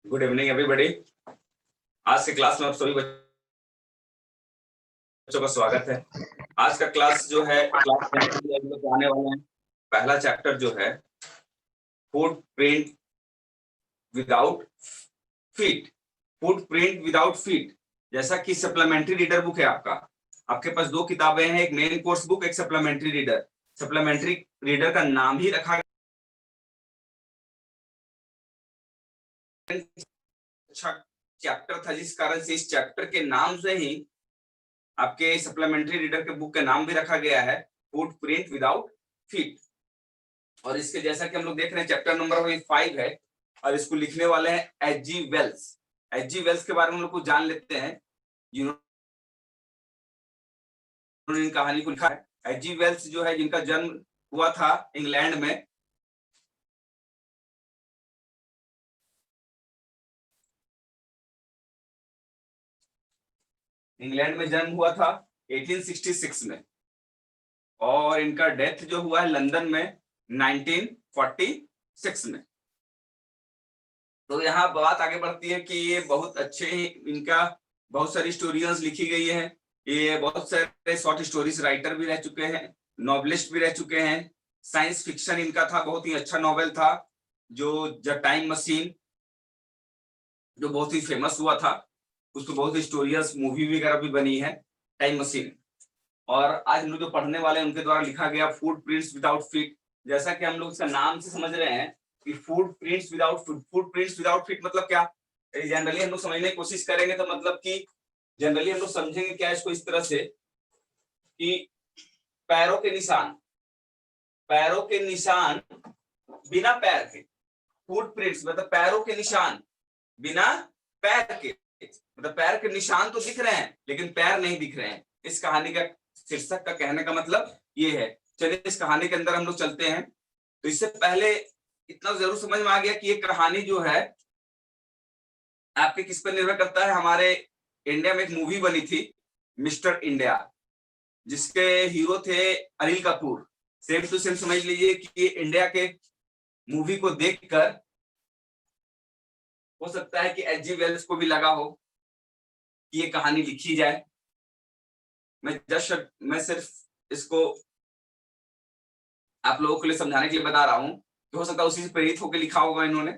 Good evening everybody. आज के class में आप सभी बच्चों का स्वागत है। आज का क्लास जो है क्लास 10 के लिए हम लोग आने वाले हैं। पहला चैप्टर जो है footprint without feet. Footprint without feet, जैसा कि सप्लीमेंट्री रीडर बुक है आपके पास दो किताबें हैं, एक मेन कोर्स बुक, एक सप्लीमेंट्री रीडर। सप्लीमेंट्री रीडर का नाम ही रखा अच्छा चैप्टर था, जिस कारण से इस चैप्टर के नाम से ही आपके सप्लीमेंट्री रीडर के बुक का नाम भी रखा गया है फुटप्रिंट विदाउट फीट। और इसके जैसा कि हम लोग देख रहे हैं चैप्टर नंबर 5 है और इसको लिखने वाले हैं एच.जी. वेल्स। एच.जी. वेल्स के बारे में हम लोग को जान लेते हैं, जिन्होंने इन कहानी को लिखा है। एच.जी. वेल्स जो है, जिनका जन्म हुआ था इंग्लैंड में जन्म हुआ था 1866 में, और इनका डेथ जो हुआ है लंदन में 1946 में। तो यहाँ बात आगे बढ़ती है कि ये बहुत अच्छे, इनका बहुत सारी स्टोरीज लिखी गई है। ये बहुत सारे शॉर्ट स्टोरीज राइटर भी रह चुके हैं, नॉवलिस्ट भी रह चुके हैं। साइंस फिक्शन इनका था, बहुत ही अच्छा नॉवेल था जो द टाइम मशीन, जो बहुत ही फेमस हुआ था। उसको बहुत ही स्टोरीज मूवी वगैरह भी बनी है, टाइम मशीन। और आज हम लोग जो पढ़ने वाले हैं उनके द्वारा लिखा गया फुटप्रिंट्स विदाउट फीट। जैसा कि हम लोग इसका नाम से समझ रहे हैं कि फुटप्रिंट्स विदाउट फीट मतलब क्या, जनरली हम लोग समझने की कोशिश करेंगे तो मतलब कि जनरली हम लोग समझेंगे क्या इसको इस तरह से कि पैरों के निशान बिना पैर के, फुटप्रिंट्स मतलब पैरों के निशान बिना पैर के, मतलब पैर के निशान तो दिख रहे हैं लेकिन पैर नहीं दिख रहे हैं। इस कहानी का शीर्षक का कहने का मतलब ये है। चलिए इस कहानी के अंदर हम लोग चलते हैं। तो इससे पहले इतना जरूर समझ में आ गया कि ये कहानी जो है आपके किस पर निर्भर करता है। हमारे इंडिया में एक मूवी बनी थी मिस्टर इंडिया, जिसके हीरो थे Anil Kapoor. Same to same समझ लीजिए कि इंडिया के मूवी को देखकर हो सकता है कि एच.जी. वेल्स को भी लगा हो कि ये कहानी लिखी जाए। मैं सिर्फ इसको आप लोगों के लिए समझाने के लिए बता रहा हूँ कि हो सकता है उसी से प्रेरित होकर लिखा होगा इन्होंने।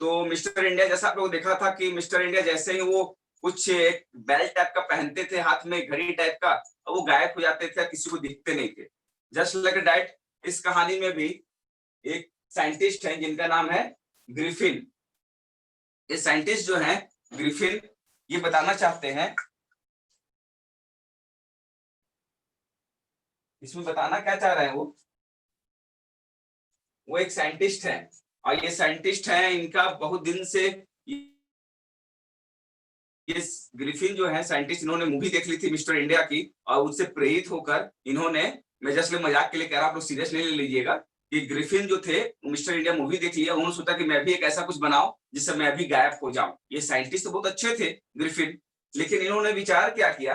तो मिस्टर इंडिया जैसा आप लोग देखा था कि मिस्टर इंडिया जैसे ही वो कुछ एक बेल्ट टाइप का पहनते थे, हाथ में घड़ी टाइप का, वो गायब हो जाते थे, किसी को दिखते नहीं थे। जस्ट लाइक दैट इस कहानी में भी एक साइंटिस्ट है जिनका नाम है ग्रिफिन। ये साइंटिस्ट जो है ग्रिफिन, ये बताना चाहते हैं, इसमें बताना क्या चाह रहे हैं वो एक साइंटिस्ट है। और ये साइंटिस्ट है, इनका बहुत दिन से ये ग्रिफिन जो है साइंटिस्ट, इन्होंने मूवी देख ली थी मिस्टर इंडिया की और उससे प्रेरित होकर इन्होंने, मैं जस्ट मजाक के लिए कह रहा हूं, आप लोग सीरियस नहीं ले लीजिएगा, कि ग्रिफिन जो थे मिस्टर इंडिया मूवी देख लिया, उन्होंने सोचा कि मैं भी एक ऐसा कुछ बनाऊं जिससे मैं भी गायब हो जाऊं। ये साइंटिस्ट तो बहुत अच्छे थे ग्रिफिन, लेकिन इन्होंने विचार क्या किया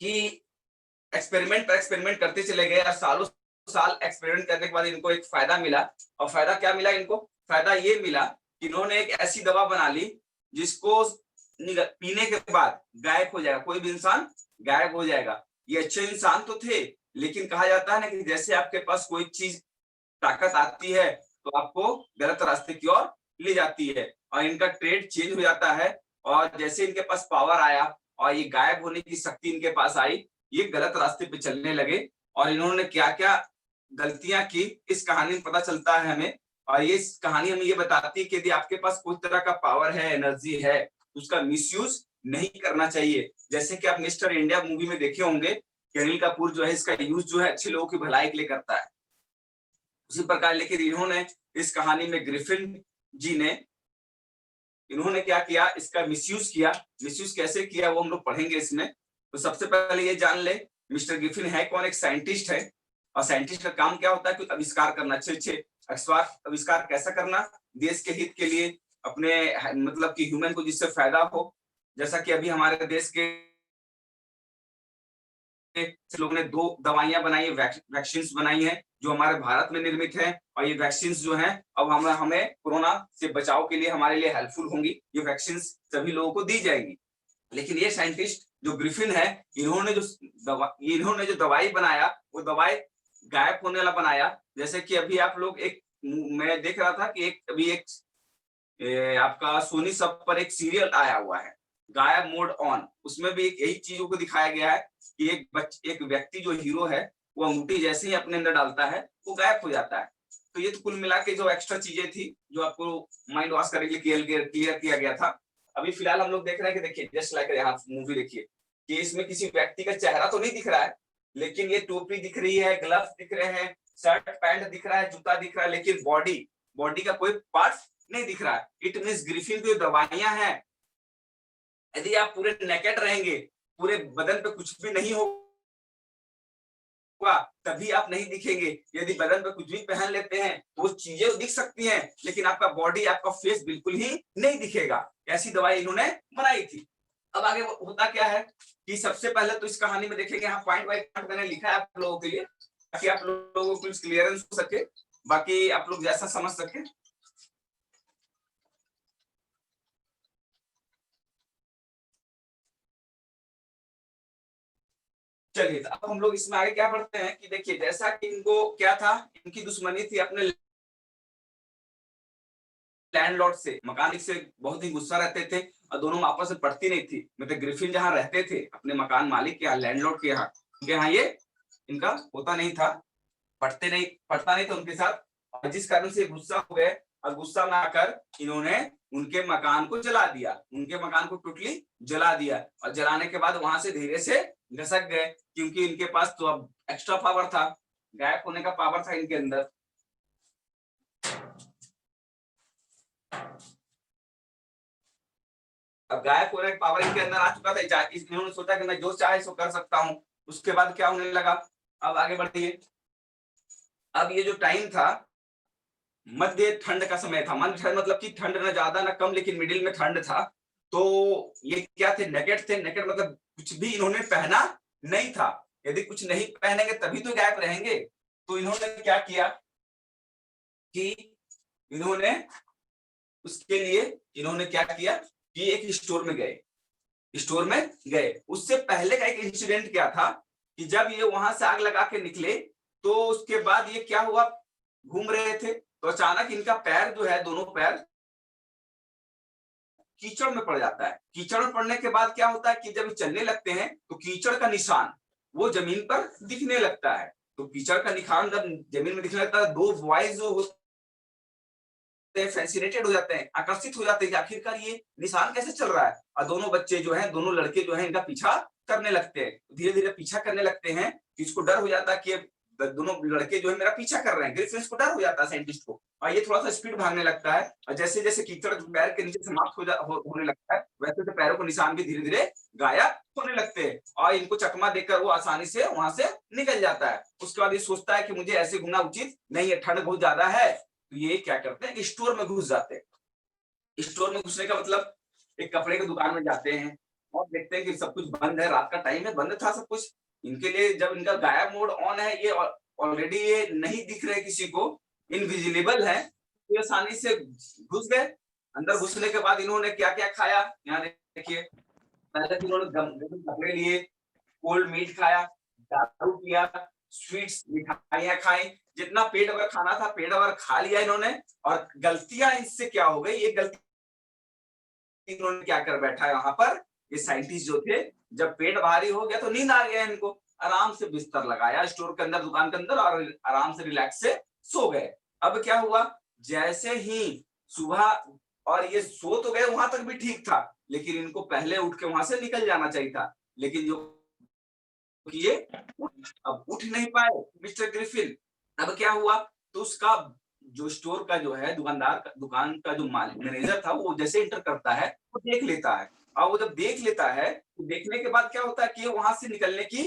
कि एक्सपेरिमेंट पर एक्सपेरिमेंट करते चले गए और सालों साल एक्सपेरिमेंट करने के बाद इनको एक फायदा मिला। और फायदा क्या मिला इनको? फायदा ये मिला कि इन्होंने एक ऐसी दवा बना ली जिसको पीने के बाद गायब हो जाएगा, कोई भी इंसान गायब हो जाएगा। ये अच्छे इंसान तो थे, लेकिन कहा जाता है ना कि जैसे आपके पास कोई चीज ताकत आती है तो आपको गलत रास्ते की ओर ले जाती है, और इनका ट्रेड चेंज हो जाता है। और जैसे इनके पास पावर आया और ये गायब होने की शक्ति इनके पास आई, ये गलत रास्ते पे चलने लगे। और इन्होंने क्या क्या गलतियां की इस कहानी में पता चलता है हमें। और ये कहानी हमें ये बताती है कि यदि आपके पास कोई तरह का पावर है, एनर्जी है, तो उसका मिसयूज नहीं करना चाहिए। जैसे कि आप मिस्टर इंडिया मूवी में देखे होंगे कि अनिल कपूर जो है इसका यूज जो है अच्छे लोगों की भलाई के लिए करता है, उसी प्रकार। लेकिन इन्होंने इस कहानी में ग्रिफिन जी ने, इन्होंने क्या किया, इसका मिसयूज किया। मिसयूज कैसे किया वो हम लोग पढ़ेंगे इसमें। तो सबसे पहले ये जान ले मिस्टर ग्रिफिन है कौन। एक साइंटिस्ट है, और साइंटिस्ट का काम क्या होता है कि आविष्कार करना, अच्छे अच्छे आविष्कार कैसा करना, देश के हित के लिए, अपने मतलब कि ह्यूमन को जिससे फायदा हो। जैसा कि अभी हमारे देश के लोगों ने 2 दवाइयां बनाई, वैक्सीन बनाई है जो हमारे भारत में निर्मित है, और ये वैक्सीन जो है अब हमें कोरोना से बचाव के लिए हमारे लिए हेल्पफुल होंगी। ये वैक्सीन सभी लोगों को दी जाएगी। लेकिन ये साइंटिस्ट जो ग्रिफिन है, इन्होंने जो दवाई बनाया, वो दवाई गायब होने वाला बनाया। जैसे कि अभी आप लोग मैं देख रहा था कि आपका सोनी सब पर एक सीरियल आया हुआ है, गायब मोड ऑन। उसमें भी यही चीजों को दिखाया गया है कि एक व्यक्ति जो हीरो है, वो अंगूठी जैसे ही अपने अंदर डालता है, वो गायब हो जाता है। तो ये तो कुल मिला के जो एक्स्ट्रा चीजें थी, जो आपको माइंड वॉश करने के लिए क्लियर किया गया था। अभी फिलहाल हम लोग देख रहे हैं कि देखिए, जस्ट लाइक यहाँ मूवी देखिए कि इसमें किसी व्यक्ति का चेहरा तो नहीं दिख रहा है, लेकिन ये टोपी दिख रही है, ग्लव्स दिख रहे हैं, शर्ट पैंट दिख रहा है, जूता दिख रहा है, लेकिन बॉडी का कोई पार्ट नहीं दिख रहा है। इट मीन्स ग्रिफिन की दवाइयां हैं, यदि आप पूरे नेकेड रहेंगे, पूरे बदन पे कुछ भी नहीं होगा, तभी आप नहीं दिखेंगे। यदि बदन पे कुछ भी पहन लेते हैं तो वो चीजें दिख सकती हैं, लेकिन आपका बॉडी, आपका फेस बिल्कुल ही नहीं दिखेगा। ऐसी दवाई इन्होंने बनाई थी। अब आगे होता क्या है कि सबसे पहले तो इस कहानी में देखेंगे, यहाँ पॉइंट बाय पॉइंट मैंने लिखा है आप लोगों के लिए, ताकि आप लोगों को कुछ क्लियरेंस हो सके, बाकी आप लोग जैसा समझ सके। चलिए, तो अब हम लोग इसमें आगे क्या पढ़ते हैं कि देखिए, जैसा कि इनको क्या था, इनकी दुश्मनी थी अपने लैंडलॉर्ड से, मकान से बहुत ही गुस्सा रहते थे, और दोनों में आपस में पड़ती नहीं थी। मतलब ग्रिफिन जहाँ रहते थे अपने मकान मालिक के यहाँ, लैंडलॉर्ड के यहाँ, उनके यहाँ ये इनका होता नहीं था, पड़ता नहीं था उनके साथ, और जिस कारण से गुस्सा हो गए, और गुस्सा में आकर इन्होंने उनके मकान को जला दिया, उनके मकान को टोटली जला दिया। और जलाने के बाद वहां से धीरे से घसक गए, क्योंकि इनके पास तो अब एक्स्ट्रा पावर था, गायब होने का पावर था इनके अंदर। अब गायब होने का पावर इनके अंदर आ चुका था, इन्होंने सोचा कि मैं जो चाहे सो कर सकता हूँ। उसके बाद क्या होने लगा, अब आगे बढ़िए। अब ये जो टाइम था, मध्य ठंड का समय था, मध्य ठंड मतलब कि ठंड ना ज्यादा ना कम, लेकिन मिडिल में ठंड था। तो ये क्या थे, नेकेड मतलब कुछ भी इन्होंने पहना नहीं था। यदि कुछ नहीं पहनेंगे तभी तो गायब रहेंगे। तो इन्होंने क्या किया कि उसके लिए इन्होंने क्या किया कि एक स्टोर में गए। उससे पहले का एक इंसिडेंट क्या था कि जब ये वहां से आग लगा के निकले, तो उसके बाद ये क्या हुआ, घूम रहे थे, तो अचानक इनका पैर जो है, दोनों पैर कीचड़ में पड़ जाता है। कीचड़ में पड़ने के बाद क्या होता है कि जब चलने लगते हैं तो कीचड़ का निशान वो जमीन पर दिखने लगता है। तो कीचड़ का निशान जब जमीन में दिखने लगता है, दो बॉयज जो फैसिनेटेड हो जाते हैं, आकर्षित हो जाते हैं कि आखिरकार ये निशान कैसे चल रहा है। और दोनों बच्चे जो हैं, दोनों लड़के जो हैं, इनका पीछा करने लगते हैं, धीरे धीरे पीछा करने लगते हैं। इसको डर हो जाता है कि दोनों लड़के जो है मेरा पीछा कर रहे हैं। ग्रिफिन को डर हो जाता है साइंटिस्ट को, और ये थोड़ा सा स्पीड भागने लगता है। और जैसे जैसे कीचड़ पैर के नीचे समाप्त होने लगता है, वैसे वैसे पैरों को निशान भी धीरे धीरे गायब होने लगते हैं, और इनको चकमा देकर वो आसानी से वहां से निकल जाता है। उसके बाद ये सोचता है कि मुझे ऐसे घूमना उचित नहीं है, ठंड बहुत ज्यादा है। तो ये क्या करते हैं, स्टोर में घुस जाते हैं। स्टोर में घुसने का मतलब, एक कपड़े की दुकान में जाते हैं और देखते हैं कि सब कुछ बंद है, रात का टाइम है, बंद था सब कुछ। इनके लिए जब इनका गायब मोड ऑन है, ये ऑलरेडी ये नहीं दिख रहे किसी को, इनविजिलेबल है, तो आसानी से घुस गए। अंदर घुसने के बाद इन्होंने क्या क्या खाया, यहाँ देखिए। पहले तो इन्होंने गर्म कपड़े लिए, कोल्ड मीट खाया, दारू पिया, स्वीट्स मिठाइयां खाई, जितना पेट भर खाना था पेट भर खा लिया इन्होंने। और गलतियां इससे क्या हो गई, ये गलती इन्होंने क्या कर बैठा है वहां पर, ये साइंटिस्ट जो थे, जब पेट भारी हो गया तो नींद आ गया इनको, आराम से बिस्तर लगाया स्टोर के अंदर, दुकान के अंदर, और आराम से रिलैक्स से सो गए। अब क्या हुआ, जैसे ही सुबह, और ये सो तो गए, वहां तक भी ठीक था, लेकिन इनको पहले उठ के वहां से निकल जाना चाहिए था। लेकिन जो किए, अब उठ नहीं पाए मिस्टर ग्रिफिन। अब क्या हुआ, तो उसका जो स्टोर का जो है दुकान का जो मालिक मैनेजर था, वो जैसे इंटर करता है वो देख लेता है। और वो जब देख लेता है, तो देखने के बाद क्या होता है कि वहां से निकलने की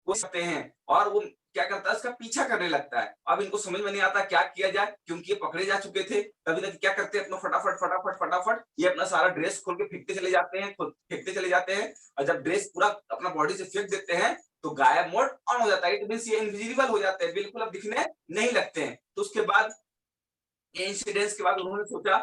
वो सकते हैं, और वो क्या करता है, इसका पीछा करने लगता है। अब इनको समझ में नहीं आता क्या किया जाए, क्योंकि ये पकड़े जा चुके थे। तभी तक क्या करते हैं, अपना फटाफट फटाफट फटाफट ये अपना सारा ड्रेस खोल के फेंकते चले जाते हैं, फेंकते चले जाते हैं। और जब ड्रेस पूरा अपना बॉडी से फेंक देते हैं तो गायब मोड ऑन हो जाता है। इट मींस ये इनविजिबल हो जाते हैं, बिल्कुल अब दिखने नहीं लगते हैं। तो उसके बाद ये इंसिडेंस के बाद उन्होंने सोचा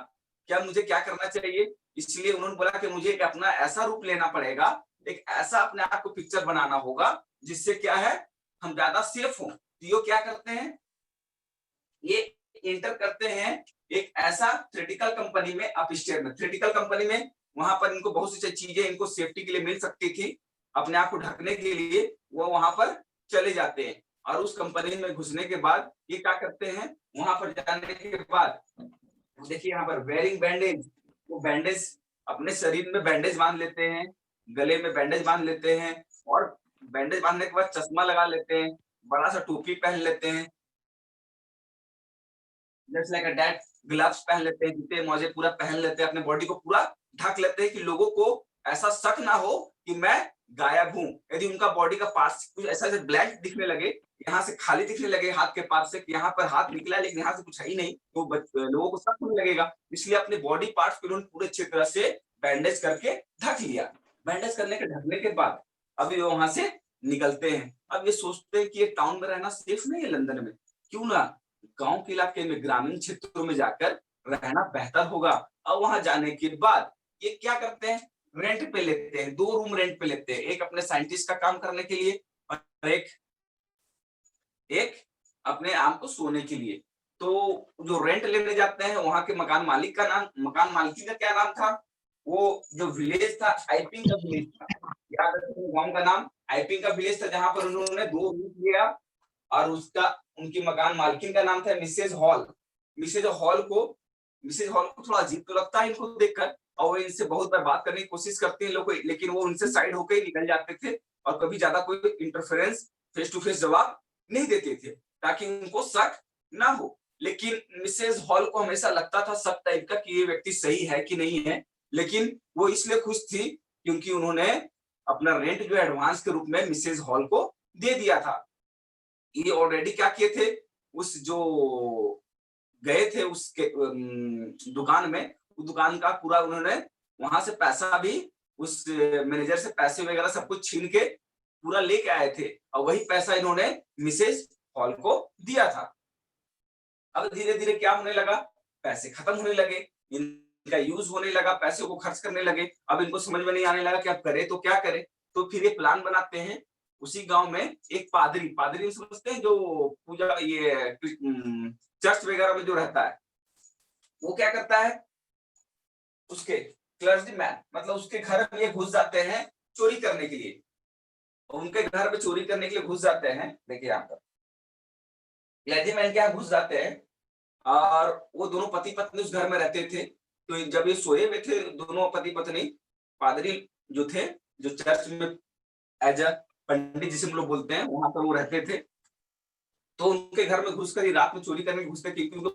क्या मुझे क्या करना चाहिए, इसलिए उन्होंने बोला कि मुझे एक अपना ऐसा रूप लेना पड़ेगा, एक ऐसा अपने आप को पिक्चर बनाना होगा जिससे क्या है, हम ज्यादा सेफ हों। तो ये क्या करते हैं, ये एंटर करते हैं एक ऐसा थ्रेटिकल कंपनी में, अपस्टेयर में। थ्रेटिकल कंपनी में वहां पर इनको बहुत सी चीजें इनको सेफ्टी के लिए मिल सकती थी, अपने आप को ढकने के लिए वो वहां पर चले जाते हैं। और उस कंपनी में घुसने के बाद ये क्या करते हैं, वहां पर जाने के बाद देखिए यहाँ पर वेयरिंग बैंडेज, वो बैंडेज अपने शरीर में बैंडेज बांध लेते हैं, गले में बैंडेज बांध लेते हैं, और बैंडेज बांधने के बाद चश्मा लगा लेते हैं, बड़ा सा टोपी पहन लेते हैं, just like a that, gloves पहन लेते हैं, जूते मोजे पूरा पहन लेते हैं, अपने बॉडी को पूरा ढक लेते हैं कि लोगों को ऐसा शक ना हो कि मैं गायब हूं। यदि उनका बॉडी का पार्ट कुछ ऐसा से ब्लैंक दिखने लगे, यहाँ से खाली दिखने लगे हाथ के पार्ट से, कि यहाँ पर हाथ निकला है लेकिन यहाँ से कुछ है ही नहीं, तो लोगों को शक होने लगेगा। इसलिए अपने बॉडी पार्ट्स को उन्होंने पूरे अच्छी तरह से बैंडेज करके ढक लिया। बैंडेज करने के ढकने के बाद अभी वहां से निकलते हैं। अब ये सोचते हैं कि ये टाउन में रहना सेफ नहीं है लंदन में, क्यों ना गांव के इलाके में, ग्रामीण क्षेत्रों में जाकर रहना बेहतर होगा। और वहां जाने के बाद ये क्या करते हैं, रेंट पे लेते हैं, 2 रूम रेंट पे लेते हैं, एक अपने साइंटिस्ट का काम करने के लिए और एक एक अपने आप को सोने के लिए। तो जो रेंट लेने जाते हैं वहां के मकान मालिक का नाम, मकान मालिक का क्या नाम था, वो जो विलेज था आइपिंग का विलेज था, याद रखिए गांव का नाम आइपिंग का विलेज था, जहां पर उन्होंने 2 रूम लिया। और उसका उनकी मकान मालकिन का नाम था मिसेज हॉल। मिसेज हॉल को मिसेज हॉल को थोड़ा अजीब तो लगता है इनको देखकर, और वो इनसे बहुत बार बात करने की कोशिश करते हैं लोग, लेकिन वो उनसे साइड होकर ही निकल जाते थे और कभी ज्यादा कोई इंटरफेरेंस, फेस टू फेस जवाब नहीं देते थे, ताकि उनको शक ना हो। लेकिन मिसेज हॉल को हमेशा लगता था शक टाइप का कि ये व्यक्ति सही है कि नहीं है, लेकिन वो इसलिए खुश थी क्योंकि उन्होंने अपना रेंट जो एडवांस के रूप में मिसेज हॉल को दे दिया था। ये ऑलरेडी क्या किए थे, उस जो गए थे उसके दुकान में, उस दुकान का पूरा उन्होंने वहां से पैसा भी, उस मैनेजर से पैसे वगैरह सब कुछ छीन के पूरा लेके आए थे, और वही पैसा इन्होंने मिसेज हॉल को दिया था। अब धीरे धीरे क्या होने लगा, पैसे खत्म होने लगे, इनका यूज होने लगा, पैसे को खर्च करने लगे। अब इनको समझ में नहीं आने लगा कि अब करे तो क्या करे। तो फिर ये प्लान बनाते हैं, उसी गांव में एक पादरी, पादरी समझते हैं जो पूजा ये चर्च वगैरह में जो रहता है, वो क्या करता है, उसके क्लर्जीमैन मतलब उसके घर में ये घुस जाते हैं चोरी करने के लिए। उनके घर में चोरी करने के लिए घुस जाते हैं। देखिए यहाँ पर क्लर्जीमैन के यहाँ घुस जाते हैं, और वो दोनों पति पत्नी उस घर में रहते थे। तो जब ये सोए हुए थे दोनों पति पत्नी, पादरी जो थे, जो चर्च में एज अ पंडित जिसे हम लोग बोलते हैं, वहां पर वो रहते थे। तो उनके घर में घुसकर ये रात में चोरी करने घुसते, क्योंकि उनको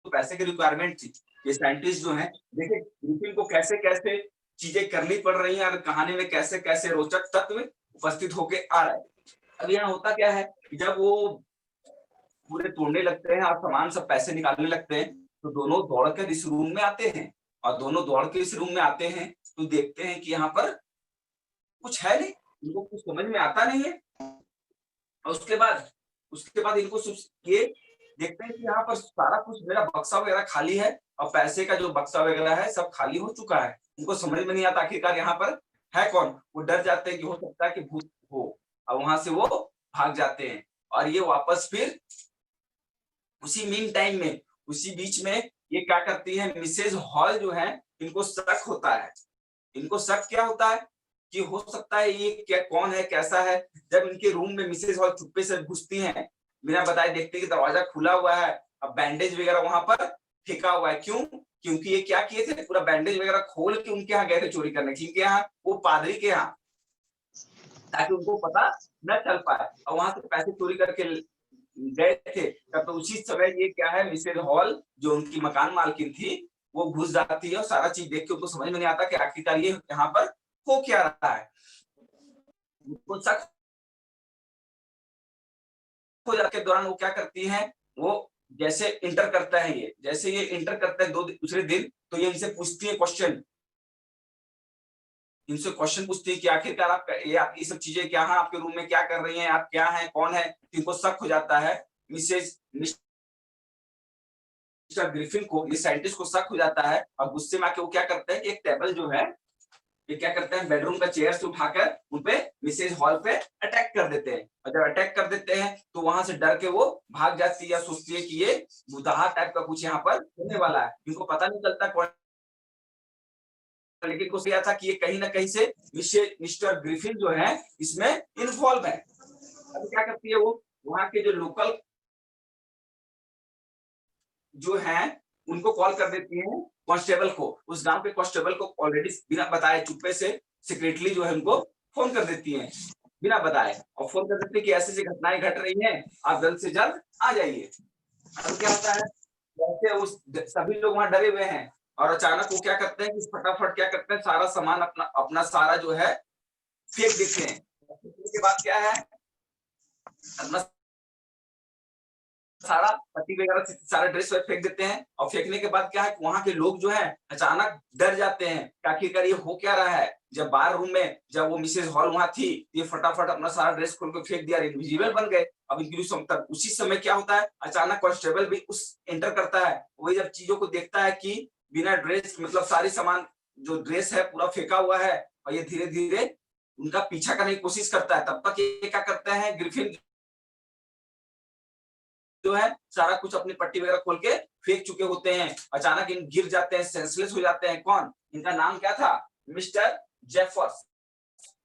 पैसे की रिक्वायरमेंट थी। ये साइंटिस्ट जो हैं, देखिए ग्रिफिन को कैसे कैसे चीजें करनी पड़ रही हैं, और कहानी में कैसे कैसे रोचक तत्व उपस्थित होके आ रहा है। अब यहाँ होता क्या है, जब वो पूरे तोड़ने लगते हैं और सामान सब पैसे निकालने लगते हैं, तो दोनों दौड़कर इस रूम में आते हैं। और दोनों दौड़ के इस रूम में आते हैं तो देखते हैं कि यहाँ पर कुछ है नहीं, इनको कुछ समझ में आता नहीं है। और उसके बाद इनको ये देखते हैं कि यहाँ पर सारा कुछ मेरा बक्सा वगैरह खाली है, और पैसे का जो बक्सा वगैरह है सब खाली हो चुका है। उनको समझ में नहीं आता आखिरकार यहाँ पर है कौन। वो डर जाते हैं कि हो सकता है कि भूत हो, और वहां से वो भाग जाते हैं। और ये वापस फिर उसी मीन टाइम में, उसी बीच में ये क्या करती है, मिसेज हॉल जो है, इनको शक होता है। इनको शक क्या होता है कि हो सकता है ये क्या, कौन है, कैसा है। जब इनके रूम में मिसेज हॉल चुप्पे से घुसती हैं, बिना बताए देखते कि दरवाजा खुला हुआ है, अब बैंडेज वगैरह वहां पर फेंका हुआ है। क्यों? क्योंकि ये क्या किए थे, पूरा बैंडेज वगैरह खोल के उनके यहाँ गए थे चोरी करने, जिनके यहाँ, वो पादरी के यहाँ, ताकि उनको पता न चल पाए, और वहां से पैसे चोरी करके गए थे। तब तो उसी समय ये क्या है, मिसेज हॉल जो उनकी मकान मालकिन थी, वो घुस जाती है, और सारा चीज देख के उनको समझ में नहीं आता कि आखिरकार ये यहाँ पर हो क्या रहा है। उनको शक के दौरान वो क्या करती हैं, वो जैसे इंटर करता है ये, जैसे ये इंटर करता है दूसरे दिन, तो ये इनसे पूछती है क्वेश्चन, इनसे क्वेश्चन पूछती है कि आखिरकार आप ये सब चीजें क्या है, आपके रूम में क्या कर रही हैं, आप क्या हैं, कौन है। इनको शक हो जाता है, मिस्टर ग्रिफिन को, ये साइंटिस्ट को शक हो जाता है, और गुस्से में आके वो क्या करते हैं कि एक टेबल जो है, ये क्या करते हैं, बेडरूम का चेयर से उठाकर उनपे मिसेज हॉल पे अटैक कर देते हैं। और जब अटैक कर देते हैं तो वहां से डर के वो भाग जाती है, या सोचती है कि ये भूतहा टाइप का कुछ यहाँ पर होने वाला है। इनको पता नहीं चलता कौन, लेकिन कुछ यह था कि ये कहीं ना कहीं से मिस्टर ग्रिफिन जो है इसमें इन्वॉल्व है। अभी क्या करती है वो, वहां के जो लोकल जो है उनको कॉल कर देती है, कांस्टेबल को, उस गांव के कांस्टेबल को ऑलरेडी बिना बताए चुप्पे से सीक्रेटली जो है उनको फोन कर देती है, बिना बताए, और फोन कर देती है कि ऐसी ऐसी घटनाएं घट रही हैं, आप जल्द से जल्द आ जाइए। अब क्या होता है, जैसे उस सभी लोग वहां डरे हुए हैं, और अचानक वो क्या करते हैं कि फटाफट क्या करते हैं, सारा सामान अपना अपना सारा जो है फेंक देते हैं। उसके बाद क्या है, अपना सारा पट्टी वगैरह सारा ड्रेस फेंक देते हैं, और फेंकने के बाद क्या है, वहां के लोग जो है अचानक डर जाते हैं कि आखिरकार ये हो क्या रहा है। जब बाहर रूम में जब वो मिसेज हॉल वहां थी, ये फटाफट अपना सारा ड्रेस खोल के फेंक दिया, इनविजिबल बन गए। अब उसी समय क्या होता है, अचानक कांस्टेबल भी उस एंटर करता है। वही जब चीजों को देखता है कि बिना ड्रेस, मतलब सारी सामान जो ड्रेस है पूरा फेंका हुआ है, और ये धीरे धीरे उनका पीछा करने की कोशिश करता है। तब तक ये क्या करते हैं, ग्रिफिन जो है सारा कुछ अपनी पट्टी वगैरह खोल के फेंक चुके होते हैं। अचानक इन गिर जाते हैं, सेंसलेस हो जाते हैं। कौन, इनका नाम क्या था, मिस्टर जेफर्स।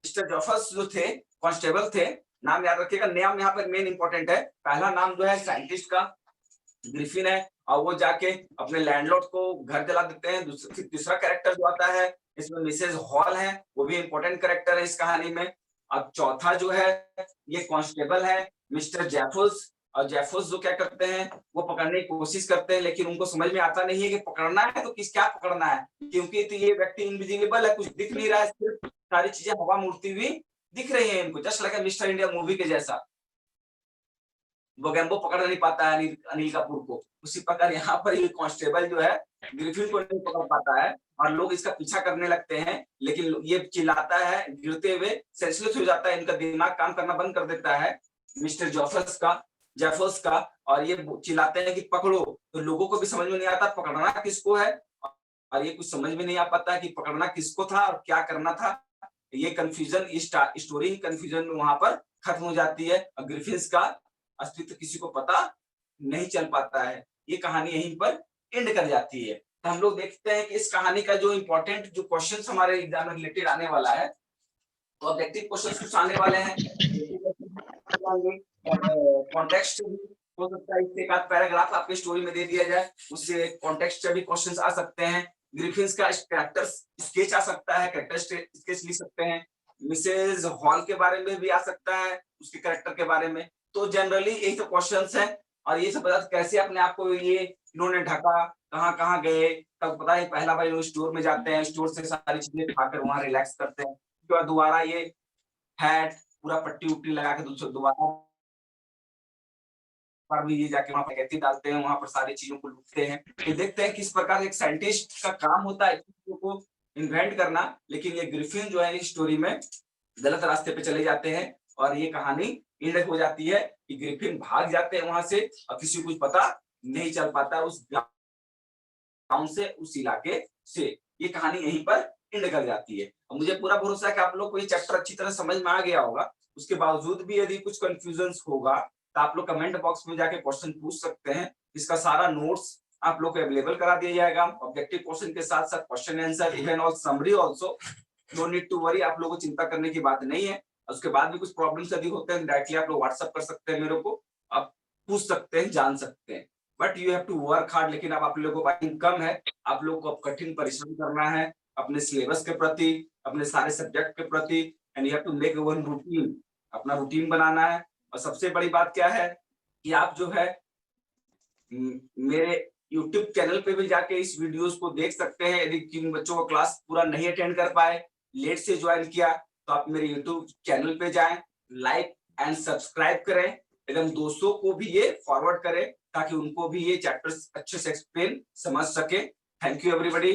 मिस्टर जेफर्स जो थे, कांस्टेबल थे, नाम याद रखिएगा, नाम यहाँ पर मेन इंपॉर्टेंट है। पहला नाम जो है साइंटिस्ट का ग्रिफिन है, और वो जाके अपने लैंडलॉर्ड को घर जला देते हैं। तीसरा कैरेक्टर जो आता है इसमें मिसेज हॉल है, वो भी इंपॉर्टेंट कैरेक्टर है इस कहानी में। अब चौथा जो है ये कांस्टेबल है मिस्टर जेफर्स, और जेफर्स जो क्या करते हैं, वो पकड़ने की कोशिश करते हैं, लेकिन उनको समझ में आता नहीं है कि पकड़ना है तो क्या पकड़ना है, क्योंकि तो ये व्यक्ति इनविजिबल है, कुछ दिख नहीं रहा है, सिर्फ सारी चीजें हवा में उड़ती हुई दिख रही है इनको, just like mister India movie के जैसा। वो पकड़ नहीं पाता है अनिल कपूर को, उसी प्रकार यहाँ पर ये कांस्टेबल जो है ग्रिफिन को नहीं पकड़ पाता है, और लोग इसका पीछा करने लगते हैं, लेकिन ये चिल्लाता है, गिरते हुए सेंसलेस हो जाता है, इनका दिमाग काम करना बंद कर देता है मिस्टर जेफर्स का, और ये चिल्लाते हैं कि पकड़ो। तो लोगों को भी समझ में नहीं आता पकड़ना किसको है, और ये कुछ समझ में नहीं आ पाता कि पकड़ना किसको था और क्या करना था। ये कंफ्यूजन, स्टोरी कंफ्यूजन में वहां पर खत्म हो जाती है, और ग्रिफिन्स का अस्तित्व किसी को पता नहीं चल पाता है। ये कहानी यहीं पर एंड कर जाती है। तो हम लोग देखते हैं कि इस कहानी का जो इम्पोर्टेंट जो क्वेश्चन हमारे एग्जाम में रिलेटेड आने वाला है, तो ऑब्जेक्टिव क्वेश्चन कुछ आने वाले हैं, कॉन्टेक्स्ट हो सकता है, इससे एक आध पैराग्राफ आपके स्टोरी में दे दिया जाए, उससे कॉन्टेक्स्ट से भी क्वेश्चंस आ सकते हैं। ग्रिफिन्स का कैरेक्टर स्केच आ सकता है, कैरेक्टर स्केच लिख सकते हैं। मिसेज हॉल के बारे में भी आ सकता है, उसके कैरेक्टर के बारे में। तो जनरली यही तो क्वेश्चंस हैं, और ये सब बता कैसे अपने आप को ये इन्होंने ढका, कहाँ कहाँ गए, तब पता है पहला बार स्टोर में जाते हैं, स्टोर से सारी चीजें खाकर वहां रिलैक्स करते हैं, उसके बाद दोबारा ये हैट पूरा पट्टी उट्टी लगा के दोबारा पर भी ये जाके वहां पर कहती डालते हैं, वहां पर सारी चीजों को लूटते हैं। ये देखते हैं किस प्रकार एक साइंटिस्ट का काम होता है चीजों को इन्वेंट करना, लेकिन ये ग्रिफिन जो है इस स्टोरी में गलत रास्ते पे चले जाते हैं, और ये कहानी एंड हो जाती है कि ग्रिफिन भाग जाते हैं वहां से, और किसी को कुछ पता नहीं चल पाता उस गांव से, उस इलाके से। ये कहानी यहीं पर एंड कर जाती है। और मुझे पूरा भरोसा है कि आप लोग को ये चैप्टर अच्छी तरह समझ में आ गया होगा। उसके बावजूद भी यदि कुछ कंफ्यूजन होगा तो आप लोग कमेंट बॉक्स में जाके क्वेश्चन पूछ सकते हैं। इसका सारा नोट्स आप लोग को अवेलेबल करा दिया जाएगा, ऑब्जेक्टिव क्वेश्चन के साथ साथ क्वेश्चन आंसर, इवन और summary also. No need to worry, आप लोगों को चिंता करने की बात नहीं है। उसके बाद भी कुछ प्रॉब्लम्स यदि होते हैं डायरेक्टली आप लोग व्हाट्सएप कर सकते हैं मेरे को, आप पूछ सकते हैं, जान सकते हैं। But you have to work hard, लेकिन अब आप लोगों को टाइम कम है, आप लोगों को अब कठिन परिश्रम करना है अपने सिलेबस के प्रति, अपने सारे सब्जेक्ट के प्रति, and you have to make one routine, अपना रूटीन बनाना है। और सबसे बड़ी बात क्या है कि आप जो है मेरे YouTube चैनल पे भी जाके इस वीडियोस को देख सकते हैं। यदि किन बच्चों को क्लास पूरा नहीं अटेंड कर पाए, लेट से ज्वाइन किया, तो आप मेरे YouTube चैनल पे जाएं, लाइक एंड सब्सक्राइब करें, एकदम दोस्तों को भी ये फॉरवर्ड करें ताकि उनको भी ये चैप्टर्स अच्छे से एक्सप्लेन समझ सके। Thank you everybody.